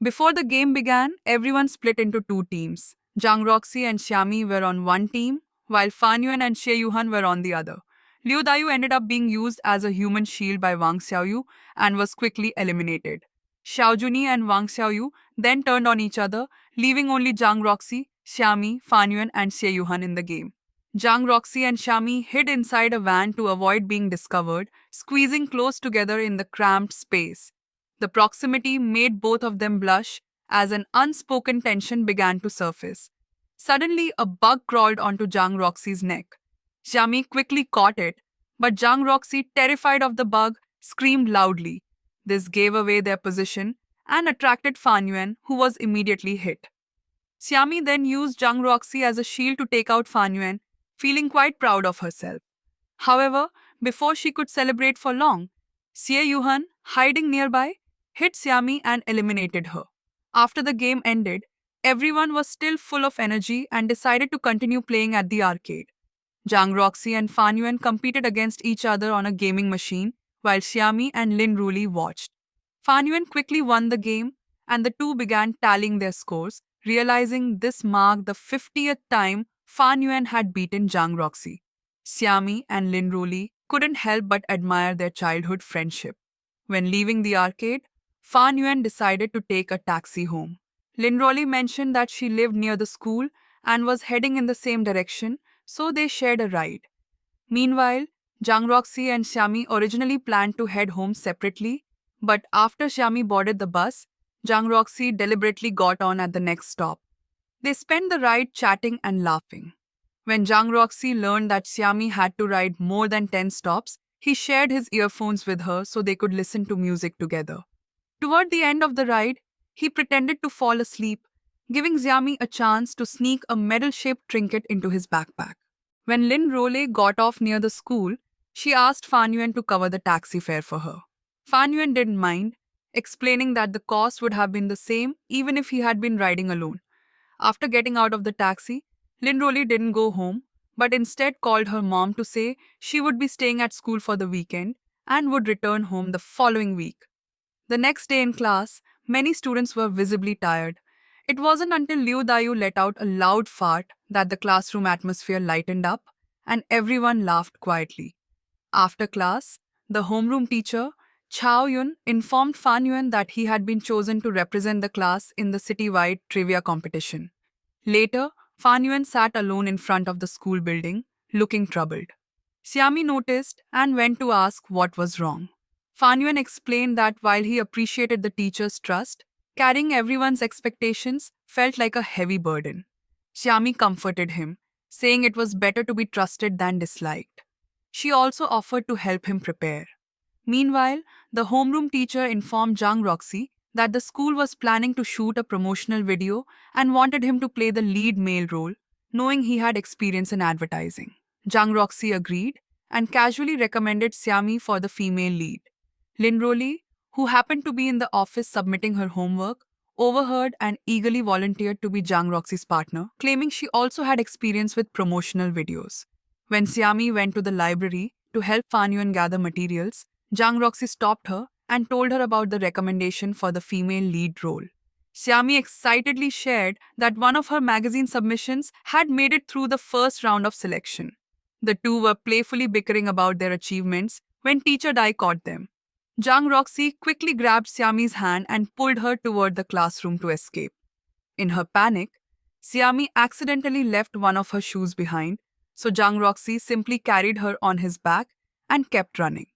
Before the game began, everyone split into two teams. Zhang Roxy and Xiami were on one team, while Fan Yuan and Xie Yuhan were on the other. Liu Daiyu ended up being used as a human shield by Wang Xiaoyu and was quickly eliminated. Xiao Juni and Wang Xiaoyu then turned on each other, leaving only Zhang Roxy, Xiami, Fan Yuan, and Xie Yuhan in the game. Zhang Roxy and Xiami hid inside a van to avoid being discovered, squeezing close together in the cramped space. The proximity made both of them blush as an unspoken tension began to surface. Suddenly, a bug crawled onto Zhang Roxy's neck. Xiami quickly caught it, but Zhang Roxy, terrified of the bug, screamed loudly. This gave away their position and attracted Fan Yuan, who was immediately hit. Xiami then used Zhang Roxy as a shield to take out Fan Yuan, feeling quite proud of herself. However, before she could celebrate for long, Xie Yuhan, hiding nearby, hit Xiami and eliminated her. After the game ended, everyone was still full of energy and decided to continue playing at the arcade. Zhang Roxy and Fan Yuan competed against each other on a gaming machine, while Xiami and Lin Ruli watched. Fan Yuan quickly won the game, and the two began tallying their scores, realizing this marked the 50th time Fan Yuan had beaten Zhang Roxy. Xiami and Lin Ruli couldn't help but admire their childhood friendship. When leaving the arcade, Fan Yuan decided to take a taxi home. Lin Roli mentioned that she lived near the school and was heading in the same direction, so they shared a ride. Meanwhile, Zhang Roxy and Xiami originally planned to head home separately, but after Xiami boarded the bus, Zhang Roxy deliberately got on at the next stop. They spent the ride chatting and laughing. When Zhang Roxy learned that Xiami had to ride more than 10 stops, he shared his earphones with her so they could listen to music together. Toward the end of the ride, he pretended to fall asleep, giving Xiami a chance to sneak a medal-shaped trinket into his backpack. When Lin Role got off near the school, she asked Fan Yuan to cover the taxi fare for her. Fan Yuan didn't mind, explaining that the cost would have been the same even if he had been riding alone. After getting out of the taxi, Lin Roli didn't go home, but instead called her mom to say she would be staying at school for the weekend and would return home the following week. The next day in class, many students were visibly tired. It wasn't until Liu Dayu let out a loud fart that the classroom atmosphere lightened up and everyone laughed quietly. After class, the homeroom teacher, Chao Yun, informed Fan Yuan that he had been chosen to represent the class in the citywide trivia competition. Later, Fan Yuan sat alone in front of the school building, looking troubled. Xiami noticed and went to ask what was wrong. Fan Yuan explained that while he appreciated the teacher's trust, carrying everyone's expectations felt like a heavy burden. Xiami comforted him, saying it was better to be trusted than disliked. She also offered to help him prepare. Meanwhile, the homeroom teacher informed Zhang Roxy that the school was planning to shoot a promotional video and wanted him to play the lead male role, knowing he had experience in advertising. Zhang Roxy agreed and casually recommended Xiami for the female lead. Lin Roli, who happened to be in the office submitting her homework, overheard and eagerly volunteered to be Zhang Roxy's partner, claiming she also had experience with promotional videos. When Xiami went to the library to help Fan Yuan gather materials, Zhang Roxy stopped her and told her about the recommendation for the female lead role. Xiami excitedly shared that one of her magazine submissions had made it through the first round of selection. The two were playfully bickering about their achievements when Teacher Dai caught them. Zhang Roxy quickly grabbed Xiami's hand and pulled her toward the classroom to escape. In her panic, Xiami accidentally left one of her shoes behind, so Zhang Roxy simply carried her on his back and kept running.